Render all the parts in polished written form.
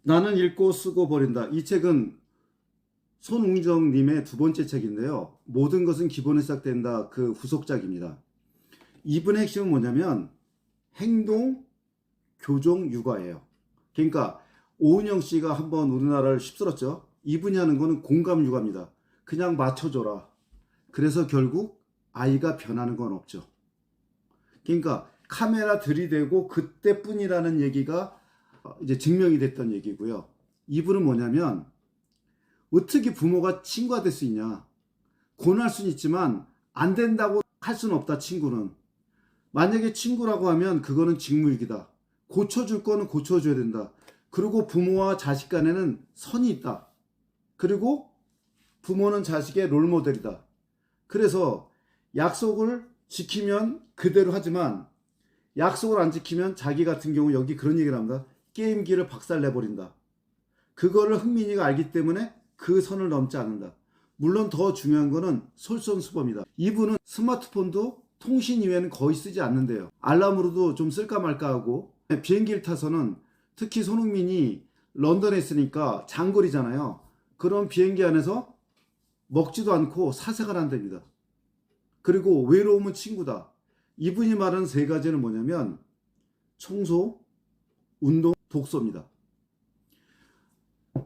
나는 읽고 쓰고 버린다. 이 책은 손웅정님의 두 번째 책인데요. 모든 것은 기본에 시작된다. 그 후속작입니다. 이분의 핵심은 뭐냐면 행동, 교종, 육아예요. 그러니까 오은영 씨가 한번 우리나라를 휩쓸었죠. 이분이 하는 거는 공감 육아입니다. 그냥 맞춰줘라. 그래서 결국 아이가 변하는 건 없죠. 그러니까 카메라 들이대고 그때뿐이라는 얘기가 이제 증명이 됐던 얘기고요. 이분은 뭐냐면 어떻게 부모가 친구가 될 수 있냐. 권할 수는 있지만 안 된다고 할 수는 없다. 친구는 만약에 친구라고 하면 그거는 직무유기다. 고쳐줄 거는 고쳐줘야 된다. 그리고 부모와 자식 간에는 선이 있다. 그리고 부모는 자식의 롤모델이다. 그래서 약속을 지키면 그대로 하지만 약속을 안 지키면 자기 같은 경우 여기 그런 얘기를 합니다. 게임기를 박살내버린다. 그거를 흥민이가 알기 때문에 그 선을 넘지 않는다. 물론 더 중요한 거는 솔선수범이다. 이분은 스마트폰도 통신 이외에는 거의 쓰지 않는데요. 알람으로도 좀 쓸까 말까 하고 비행기를 타서는 특히 손흥민이 런던에 있으니까 장거리잖아요. 그런 비행기 안에서 먹지도 않고 사색을 한답니다. 그리고 외로움은 친구다. 이분이 말하는 세 가지는 뭐냐면 청소, 운동, 독서입니다.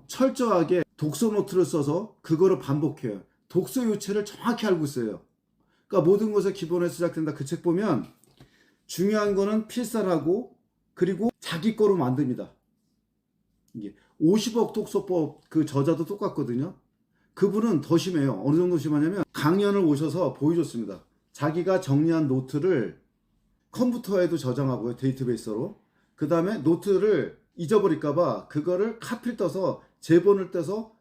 철저하게 독서 노트를 써서 그거를 반복해요. 독서 요체를 정확히 알고 있어요. 그러니까 모든 것의 기본에서 시작된다. 그 책 보면 중요한 거는 필사하고 그리고 자기 거로 만듭니다. 이게 50억 독서법 그 저자도 똑같거든요. 그분은 더 심해요. 어느 정도 심하냐면 강연을 오셔서 보여줬습니다. 자기가 정리한 노트를 컴퓨터에도 저장하고요. 데이터베이스로. 그 다음에 노트를 잊어버릴까봐 그거를 카피를 떠서 제본을 떼서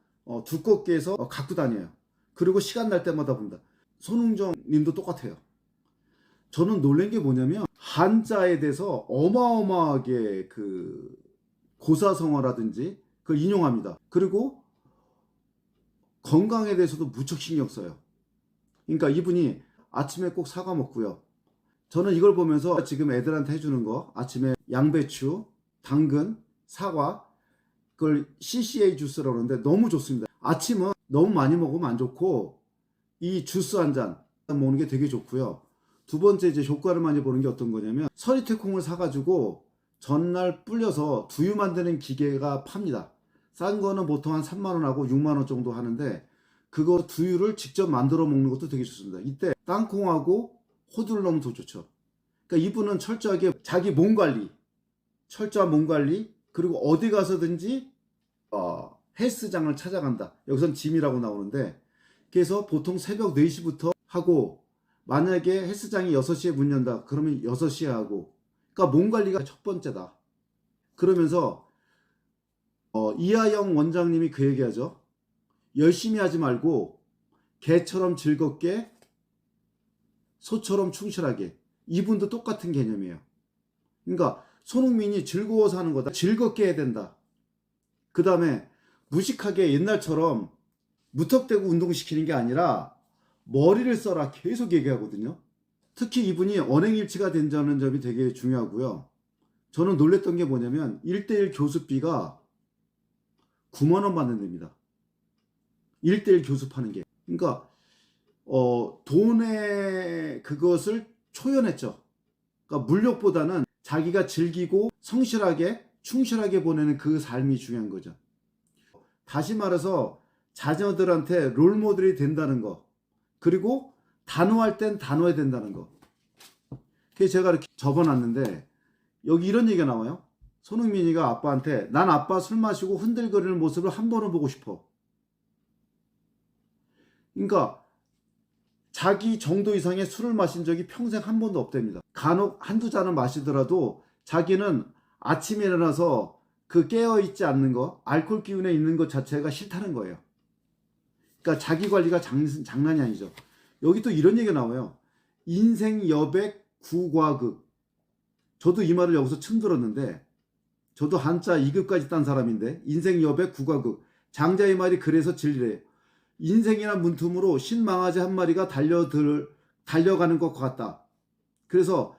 두껍게 해서 갖고 다녀요. 그리고 시간 날 때마다 본다. 손흥정 님도 똑같아요. 저는 놀란 게 뭐냐면 한자에 대해서 어마어마하게 그 고사성어라든지 그걸 인용합니다. 그리고 건강에 대해서도 무척 신경 써요. 그러니까 이분이 아침에 꼭 사과 먹고요. 저는 이걸 보면서 지금 애들한테 해주는 거 아침에 양배추, 당근, 사과 그걸 CCA 주스라고 그러는데 너무 좋습니다. 아침은 너무 많이 먹으면 안 좋고 이 주스 한 잔 먹는 게 되게 좋고요. 두 번째 이제 효과를 많이 보는 게 어떤 거냐면 서리태콩을 사가지고 전날 불려서 두유 만드는 기계가 팝니다. 싼 거는 보통 한 3만 원하고 6만 원 정도 하는데 그거 두유를 직접 만들어 먹는 것도 되게 좋습니다. 이때 땅콩하고 호두를 넣으면 더 좋죠. 그러니까 이분은 철저하게 자기 몸 관리, 철저한 몸 관리, 그리고 어디 가서든지 헬스장을 찾아간다. 여기선 짐이라고 나오는데 그래서 보통 새벽 4시부터 하고 만약에 헬스장이 6시에 문 연다. 그러면 6시에 하고 그러니까 몸 관리가 첫 번째다. 그러면서 이하영 원장님이 그 얘기하죠. 열심히 하지 말고 개처럼 즐겁게 소처럼 충실하게. 이분도 똑같은 개념이에요. 그러니까 손흥민이 즐거워서 하는 거다. 즐겁게 해야 된다. 그 다음에 무식하게 옛날처럼 무턱대고 운동시키는 게 아니라 머리를 써라 계속 얘기하거든요. 특히 이분이 언행일치가 된다는 점이 되게 중요하고요. 저는 놀랬던 게 뭐냐면 1:1 교습비가 9만 원 받는 데입니다. 1:1 교습하는 게. 그러니까 돈의 그것을 초연했죠. 그러니까 물욕보다는 자기가 즐기고 성실하게 충실하게 보내는 그 삶이 중요한 거죠. 다시 말해서 자녀들한테 롤모델이 된다는 거, 그리고 단호할 땐 단호해야 된다는 거. 그래서 제가 이렇게 적어놨는데 여기 이런 얘기가 나와요. 손흥민이가 아빠한테 난 아빠 술 마시고 흔들거리는 모습을 한 번은 보고 싶어. 그러니까 자기 정도 이상의 술을 마신 적이 평생 한 번도 없답니다. 간혹 한두 잔을 마시더라도 자기는 아침에 일어나서 그 깨어있지 않는 거, 알코올 기운에 있는 것 자체가 싫다는 거예요. 그러니까 자기 관리가 장난이 아니죠. 여기 또 이런 얘기가 나와요. 인생 여백 구과극. 저도 이 말을 여기서 처음 들었는데 저도 한자 2급까지 딴 사람인데 인생 여백 구과극. 장자의 말이 그래서 진리래요. 인생이란 문틈으로 신망아지 한 마리가 달려가는 것 같다. 그래서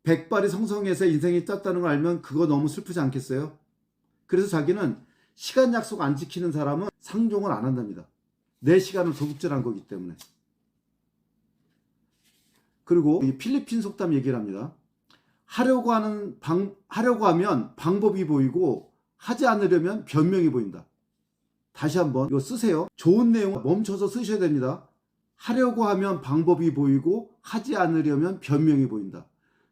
백발이 성성해서 인생이 짰다는 걸 알면 그거 너무 슬프지 않겠어요? 그래서 자기는 시간 약속 안 지키는 사람은 상종을 안 한답니다. 내 시간을 도둑질한 거기 때문에. 그리고 이 필리핀 속담 얘기를 합니다. 하려고 하면 방법이 보이고 하지 않으려면 변명이 보인다. 다시 한번 이거 쓰세요. 좋은 내용 멈춰서 쓰셔야 됩니다. 하려고 하면 방법이 보이고 하지 않으려면 변명이 보인다.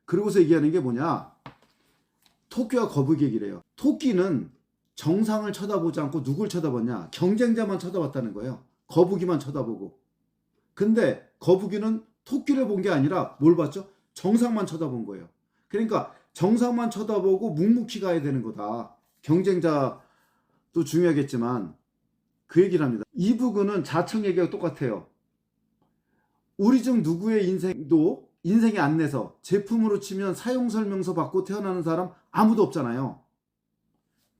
그러고서 얘기하는 게 뭐냐? 토끼와 거북이 얘기를 해요. 토끼는 정상을 쳐다보지 않고 누굴 쳐다봤냐? 경쟁자만 쳐다봤다는 거예요. 거북이만 쳐다보고. 근데 거북이는 토끼를 본 게 아니라 뭘 봤죠? 정상만 쳐다본 거예요. 그러니까 정상만 쳐다보고 묵묵히 가야 되는 거다. 경쟁자도 중요하겠지만 그 얘기를 합니다. 이 부분은 자청 얘기가 똑같아요. 우리 중 누구의 인생도 인생의 안내서, 제품으로 치면 사용설명서 받고 태어나는 사람 아무도 없잖아요.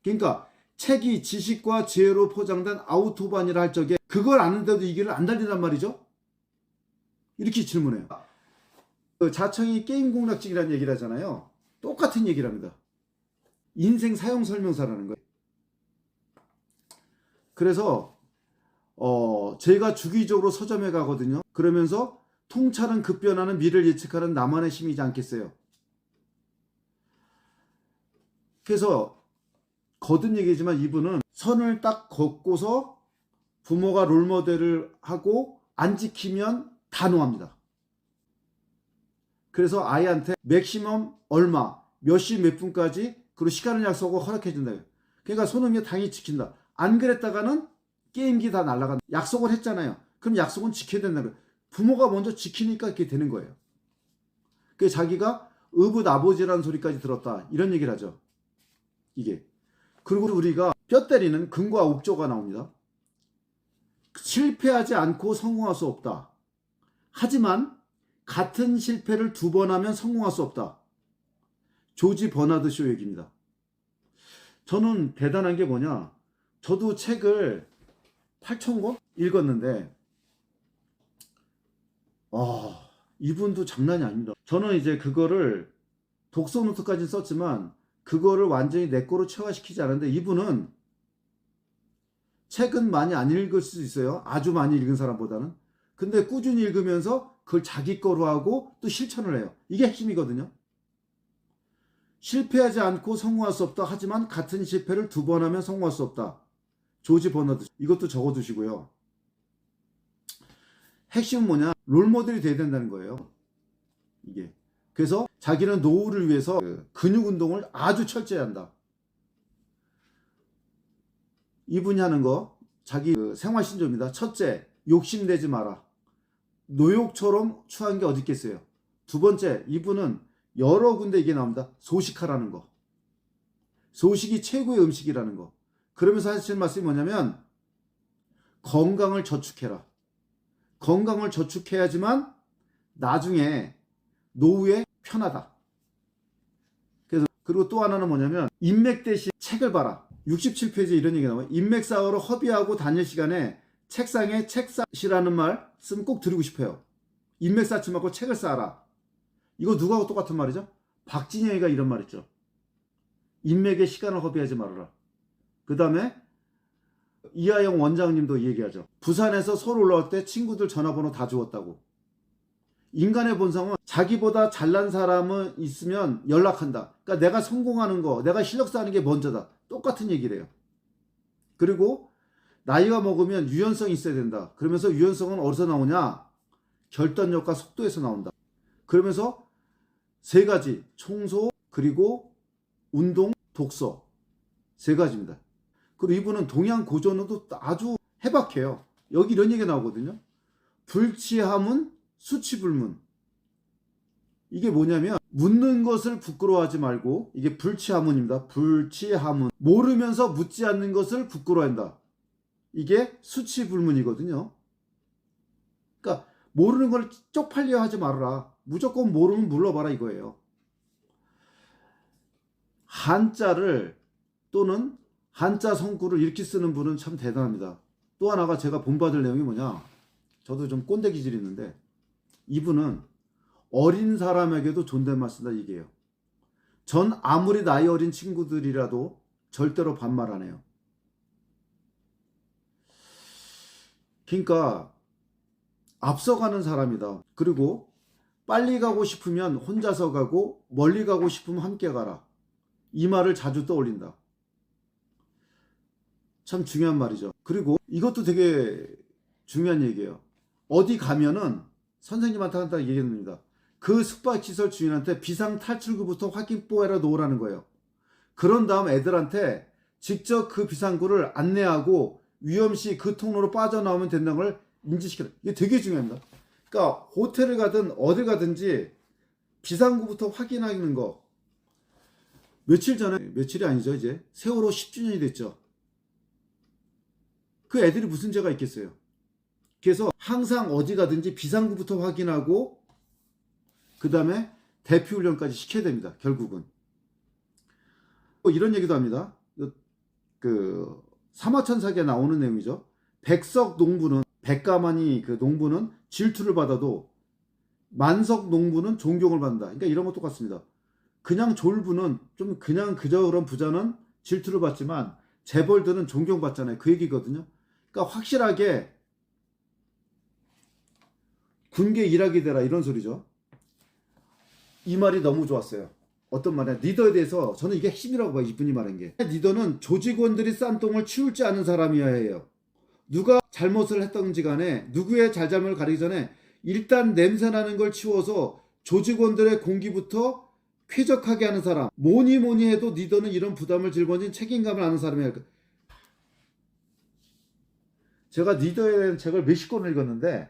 그러니까 책이 지식과 지혜로 포장된 아우토반이라 할 적에 그걸 아는데도 이 길을 안 달린단 말이죠. 이렇게 질문해요. 자청이 게임 공략직이라는 얘기를 하잖아요. 똑같은 얘기를 합니다. 인생 사용설명서라는 거예요. 그래서 제가 주기적으로 서점에 가거든요. 그러면서 통찰은 급변하는 미래를 예측하는 나만의 힘이지 않겠어요. 그래서 거듭 얘기지만 이분은 선을 딱 걷고서 부모가 롤모델을 하고 안 지키면 단호합니다. 그래서 아이한테 맥시멈 얼마, 몇 시 몇 분까지 그리고 시간을 약속하고 허락해 준다. 그러니까 손흥민이 당연히 지킨다. 안 그랬다가는 게임기 다 날아간다. 약속을 했잖아요. 그럼 약속은 지켜야 된다는 거예요. 부모가 먼저 지키니까 이렇게 되는 거예요. 그래서 자기가 의붓아버지라는 소리까지 들었다. 이런 얘기를 하죠. 이게. 그리고 우리가 뼈 때리는 근거와 옥조가 나옵니다. 실패하지 않고 성공할 수 없다. 하지만 같은 실패를 2번 하면 성공할 수 없다. 조지 버나드 쇼 얘기입니다. 저는 대단한 게 뭐냐. 저도 책을 8,000권 읽었는데 이분도 장난이 아닙니다. 저는 이제 그거를 독서 노트까지 썼지만 그거를 완전히 내 거로 체화시키지 않았는데 이분은 책은 많이 안 읽을 수 있어요. 아주 많이 읽은 사람보다는. 근데 꾸준히 읽으면서 그걸 자기 거로 하고 또 실천을 해요. 이게 핵심이거든요. 실패하지 않고 성공할 수 없다. 하지만 같은 실패를 2번 하면 성공할 수 없다. 조지 버너드. 이것도 적어두시고요. 핵심은 뭐냐? 롤모델이 돼야 된다는 거예요. 이게. 그래서 자기는 노후를 위해서 근육 운동을 아주 철저히 한다. 이분이 하는 거 자기 생활신조입니다. 첫째, 욕심내지 마라. 노욕처럼 추한 게 어디 있겠어요. 2번째, 이분은 여러 군데 이게 나옵니다. 소식하라는 거. 소식이 최고의 음식이라는 거. 그러면서 하시는 말씀이 뭐냐면 건강을 저축해라. 건강을 저축해야지만 나중에 노후에 편하다. 그리고 또 하나는 뭐냐면 인맥 대신 책을 봐라. 67페이지에 이런 얘기가 나와요. 인맥 쌓으러 허비하고 다닐 시간에 책상에 책 쌓으시라는 말 쓰면 꼭 드리고 싶어요. 인맥 쌓지 말고 책을 쌓아라. 이거 누구하고 똑같은 말이죠? 박진영이가 이런 말 했죠. 인맥에 시간을 허비하지 말아라. 그 다음에 이하영 원장님도 얘기하죠. 부산에서 서울 올라올 때 친구들 전화번호 다 주웠다고. 인간의 본성은 자기보다 잘난 사람은 있으면 연락한다. 그러니까 내가 성공하는 거, 내가 실력 쌓는 게 먼저다. 똑같은 얘기를 해요. 그리고 나이가 먹으면 유연성이 있어야 된다. 그러면서 유연성은 어디서 나오냐? 결단력과 속도에서 나온다. 그러면서 3가지, 청소, 그리고 운동, 독서. 3가지입니다. 그리고 이분은 동양 고전어도 아주 해박해요. 여기 이런 얘기가 나오거든요. 불치함은 수치불문. 이게 뭐냐면 묻는 것을 부끄러워하지 말고, 이게 불치하문입니다. 불치하문. 모르면서 묻지 않는 것을 부끄러워한다. 이게 수치불문이거든요. 그러니까 모르는 걸 쪽팔려 하지 말아라. 무조건 모르면 물러봐라 이거예요. 한자를 또는 한자 성구를 이렇게 쓰는 분은 참 대단합니다. 또 하나가 제가 본받을 내용이 뭐냐. 저도 좀 꼰대 기질이 있는데 이분은 어린 사람에게도 존댓말 쓴다 이게요. 전 아무리 나이 어린 친구들이라도 절대로 반말 안 해요. 그러니까 앞서가는 사람이다. 그리고 빨리 가고 싶으면 혼자서 가고 멀리 가고 싶으면 함께 가라. 이 말을 자주 떠올린다. 참 중요한 말이죠. 그리고 이것도 되게 중요한 얘기예요. 어디 가면은 선생님한테 한다 얘기합니다. 그 숙박시설 주인한테 비상탈출구부터 확인뽀에라 놓으라는 거예요. 그런 다음 애들한테 직접 그 비상구를 안내하고 위험시 그 통로로 빠져나오면 된다는 걸 인지시켜라. 이게 되게 중요합니다. 그러니까 호텔을 가든 어딜 가든지 비상구부터 확인하는 거. 며칠 전에, 며칠이 아니죠, 이제 세월호 10주년이 됐죠. 그 애들이 무슨 죄가 있겠어요. 그래서 항상 어디 가든지 비상구부터 확인하고 그 다음에 대피훈련까지 시켜야 됩니다. 결국은 이런 얘기도 합니다. 그 사마천사기에 나오는 내용이죠. 백석 농부는, 백가만이 그 농부는 질투를 받아도 만석 농부는 존경을 받는다. 그러니까 이런 거 똑같습니다. 그냥 졸부는 좀 그냥 그저 그런 부자는 질투를 받지만 재벌들은 존경받잖아요. 그 얘기거든요. 그러니까 확실하게 군계 일하게 되라 이런 소리죠. 이 말이 너무 좋았어요. 어떤 말이야? 리더에 대해서 저는 이게 핵심이라고 봐요. 이분이 말한 게. 리더는 조직원들이 싼 똥을 치울 줄 아는 사람이어야 해요. 누가 잘못을 했던지 간에 누구의 잘잘못을 가리기 전에 일단 냄새나는 걸 치워서 조직원들의 공기부터 쾌적하게 하는 사람. 뭐니 해도 리더는 이런 부담을 짊어진 책임감을 아는 사람이야. 제가 리더에 대한 책을 몇십 권을 읽었는데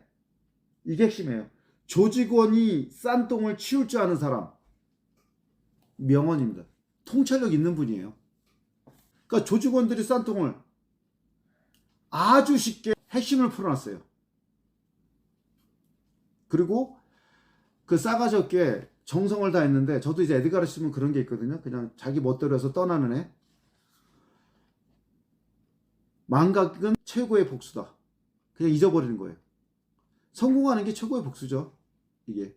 이게 핵심이에요. 조직원이 싼 똥을 치울 줄 아는 사람. 명언입니다. 통찰력 있는 분이에요. 그러니까 조직원들이 싼 똥을 아주 쉽게 핵심을 풀어놨어요. 그리고 그 싸가지 없게 정성을 다했는데, 저도 이제 애들 가르치면 그런 게 있거든요. 그냥 자기 멋대로 해서 떠나는 애. 망각은 최고의 복수다. 그냥 잊어버리는 거예요. 성공하는 게 최고의 복수죠. 이게.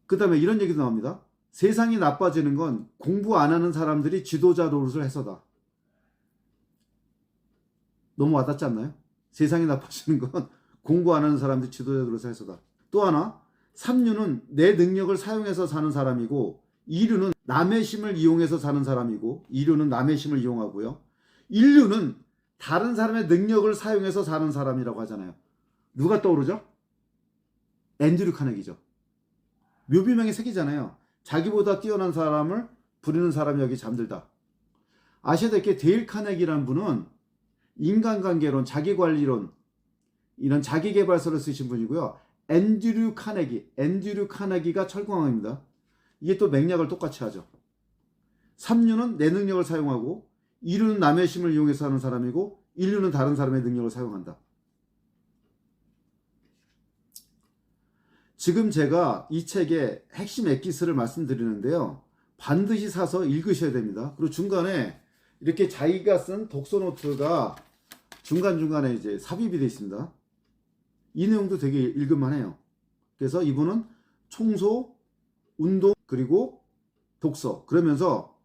그 다음에 이런 얘기도 나옵니다. 세상이 나빠지는 건 공부 안 하는 사람들이 지도자 노릇을 해서다. 너무 와닿지 않나요? 세상이 나빠지는 건 공부 안 하는 사람들이 지도자 노릇을 해서다. 또 하나, 삼류는 내 능력을 사용해서 사는 사람이고, 이류는 남의 힘을 이용해서 사는 사람이고, 이류는 남의 힘을 이용하고요. 인류는 다른 사람의 능력을 사용해서 사는 사람이라고 하잖아요. 누가 떠오르죠? 앤드류 카네기죠. 묘비명의 색이잖아요. 자기보다 뛰어난 사람을 부리는 사람이 여기 잠들다. 아셔야 될 게 데일 카네기라는 분은 인간관계론, 자기관리론, 이런 자기개발서를 쓰신 분이고요. 앤드류 카네기가 철공왕입니다. 이게 또 맥락을 똑같이 하죠. 삼류는 내 능력을 사용하고, 이류는 남의 힘을 이용해서 하는 사람이고, 인류는 다른 사람의 능력을 사용한다. 지금 제가 이 책의 핵심 엑기스를 말씀드리는데요. 반드시 사서 읽으셔야 됩니다. 그리고 중간에 이렇게 자기가 쓴 독서 노트가 중간중간에 이제 삽입이 되어 있습니다. 이 내용도 되게 읽을만 해요. 그래서 이분은 청소, 운동, 그리고 독서. 그러면서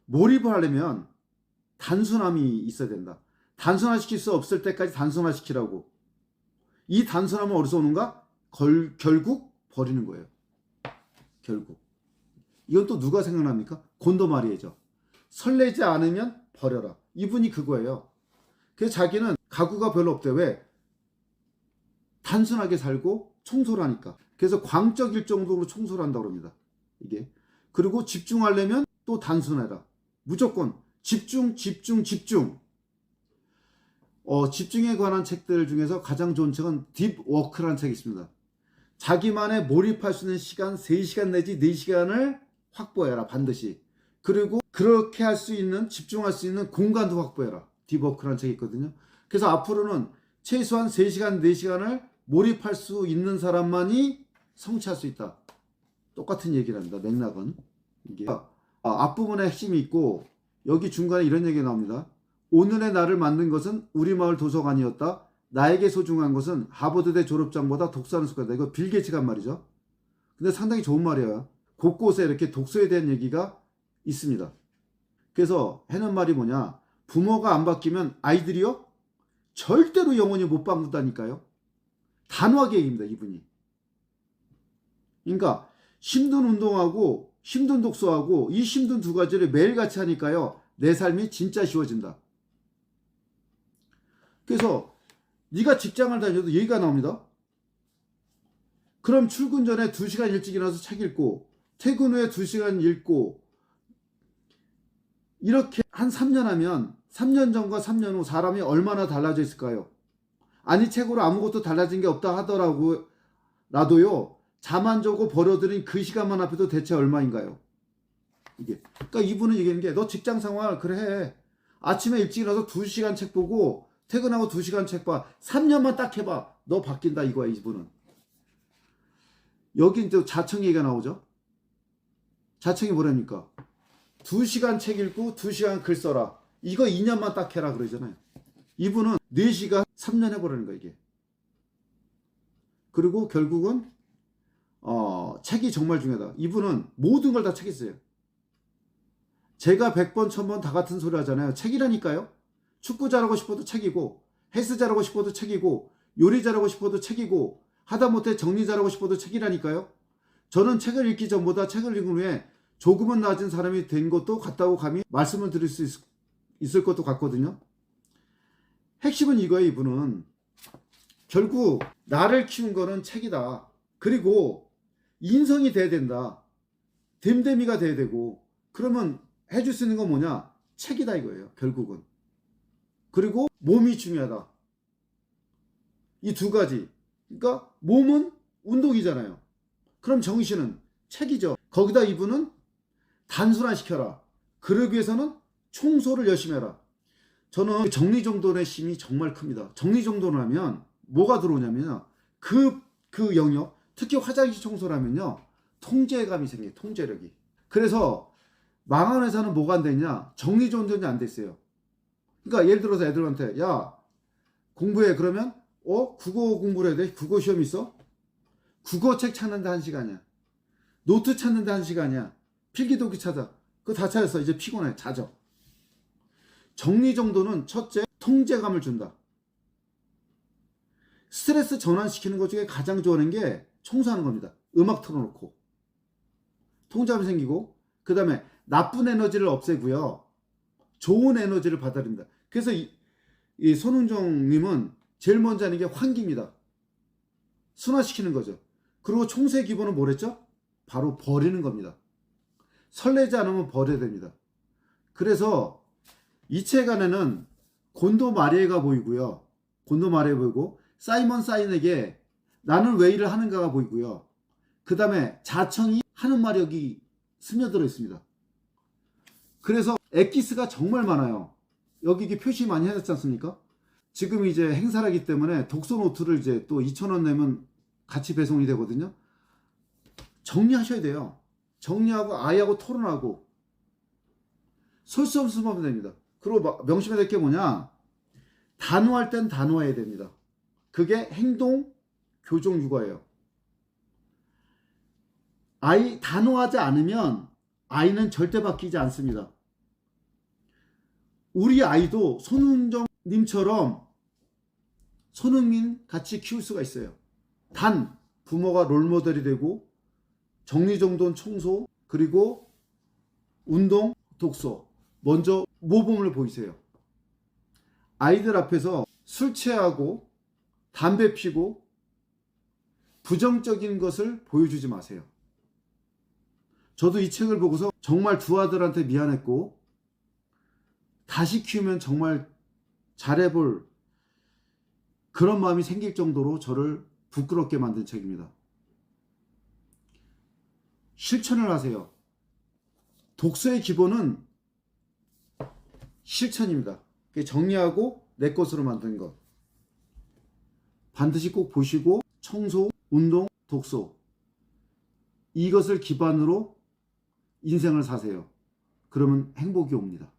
몰입을 하려면 단순함이 있어야 된다. 단순화시킬 수 없을 때까지 단순화시키라고. 이 단순함은 어디서 오는가? 결국 버리는 거예요. 결국. 이건 또 누가 생각납니까? 곤도마리에죠. 설레지 않으면 버려라. 이분이 그거예요. 그래서 자기는 가구가 별로 없대. 왜? 단순하게 살고 청소를 하니까. 그래서 광적일 정도로 청소를 한다고 합니다. 이게. 그리고 집중하려면 또 단순해라. 무조건 집중. 집중에 관한 책들 중에서 가장 좋은 책은 딥워크라는 책이 있습니다. 자기만의 몰입할 수 있는 시간 3시간 내지 4시간을 확보해라. 반드시. 그리고 그렇게 할 수 있는, 집중할 수 있는 공간도 확보해라. 딥워크라는 책이 있거든요. 그래서 앞으로는 최소한 3시간, 4시간을 몰입할 수 있는 사람만이 성취할 수 있다. 똑같은 얘기를 합니다. 맥락은. 이게 앞부분에 핵심이 있고, 여기 중간에 이런 얘기가 나옵니다. 오늘의 나를 만든 것은 우리 마을 도서관이었다. 나에게 소중한 것은 하버드대 졸업장보다 독서하는 습관이다. 이거 빌 게이츠가 한 말이죠. 근데 상당히 좋은 말이에요. 곳곳에 이렇게 독서에 대한 얘기가 있습니다. 그래서 해는 말이 뭐냐? 부모가 안 바뀌면 아이들이요? 절대로 영원히 못 바꾼다니까요. 단호하게 얘기합니다, 이분이. 그러니까 힘든 운동하고 힘든 독서하고 이 힘든 두 가지를 매일 같이 하니까요, 내 삶이 진짜 쉬워진다. 그래서 네가 직장을 다녀도 얘기가 나옵니다. 그럼 출근 전에 2시간 일찍 일어나서 책 읽고 퇴근 후에 2시간 읽고 이렇게 한 3년 하면 3년 전과 3년 후 사람이 얼마나 달라져 있을까요? 아니 책으로 아무것도 달라진 게 없다 하더라도 라도요, 잠 안 자고 버려들인 그 시간만 합해도 대체 얼마인가요? 이게. 그러니까 이분은 얘기하는 게 너 직장 생활 그래 해. 아침에 일찍 일어나서 2시간 책 보고 퇴근하고 2시간 책 봐. 3년만 딱 해봐. 너 바뀐다 이거야 이분은. 여기 이제 자청 얘기가 나오죠. 자청이 뭐랍니까? 2시간 책 읽고 2시간 글 써라. 이거 2년만 딱 해라 그러잖아요. 이분은 4시간 3년 해보라는 거야 이게. 그리고 결국은 책이 정말 중요하다. 이분은 모든 걸 다 책에 써요. 제가 100번 1000번 다 같은 소리 하잖아요. 책이라니까요. 축구 잘하고 싶어도 책이고, 헬스 잘하고 싶어도 책이고, 요리 잘하고 싶어도 책이고, 하다못해 정리 잘하고 싶어도 책이라니까요. 저는 책을 읽기 전보다 책을 읽은 후에 조금은 나아진 사람이 된 것도 같다고 감히 말씀을 드릴 수 있을 것도 같거든요. 핵심은 이거예요. 이분은 결국 나를 키운 거는 책이다. 그리고 인성이 돼야 된다. 됨됨이가 돼야 되고, 그러면 해줄 수 있는 건 뭐냐? 책이다 이거예요. 결국은. 그리고 몸이 중요하다. 이 두 가지. 그러니까 몸은 운동이잖아요. 그럼 정신은 책이죠. 거기다 이분은 단순화 시켜라. 그러기 위해서는 청소를 열심히 해라. 저는 정리정돈의 힘이 정말 큽니다. 정리정돈을 하면 뭐가 들어오냐면요. 그 영역, 특히 화장실 청소라면요, 통제감이 생겨요. 통제력이. 그래서 망한 회사는 뭐가 안 되냐? 정리정돈이 안 됐어요. 그러니까 예를 들어서 애들한테 야 공부해. 그러면 국어 공부를 해야 돼? 국어 시험 있어? 국어 책 찾는데 1시간이야. 노트 찾는데 1시간이야. 필기도기 찾아. 그거 다 찾았어. 이제 피곤해. 자죠. 정리정돈은 첫째 통제감을 준다. 스트레스 전환시키는 것 중에 가장 좋아하는 게 청소하는 겁니다. 음악 틀어놓고 통제감이 생기고, 그 다음에 나쁜 에너지를 없애고요, 좋은 에너지를 받아들입니다. 그래서 이 손흥정님은 제일 먼저 하는 게 환기입니다. 순화시키는 거죠. 그리고 청소의 기본은 뭐랬죠? 바로 버리는 겁니다. 설레지 않으면 버려야 됩니다. 그래서 이 책 안에는 곤도 마리에가 보이고요. 곤도 마리에 보이고, 사이먼 사인에게 나는 왜 일을 하는가가 보이고요. 그 다음에 자청이 하는 마력이 스며들어 있습니다. 그래서 엑기스가 정말 많아요. 여기 이게 표시 많이 해놨지 않습니까? 지금 이제 행사라기 때문에 독서 노트를 이제 또 2,000원 내면 같이 배송이 되거든요. 정리하셔야 돼요. 정리하고 아이하고 토론하고 솔선수범하면 됩니다. 그리고 명심해야 될 게 뭐냐? 단호할 땐 단호해야 됩니다. 그게 행동, 교정, 육아예요. 아이 단호하지 않으면 아이는 절대 바뀌지 않습니다. 우리 아이도 손흥정님처럼 손흥민 같이 키울 수가 있어요. 단 부모가 롤모델이 되고 정리정돈, 청소, 그리고 운동, 독서 먼저 모범을 보이세요. 아이들 앞에서 술 취하고 담배 피고 부정적인 것을 보여주지 마세요. 저도 이 책을 보고서 정말 두 아들한테 미안했고, 다시 키우면 정말 잘해볼 그런 마음이 생길 정도로 저를 부끄럽게 만든 책입니다. 실천을 하세요. 독서의 기본은 실천입니다. 정리하고 내 것으로 만든 것. 반드시 꼭 보시고 청소, 운동, 독서 이것을 기반으로 인생을 사세요. 그러면 행복이 옵니다.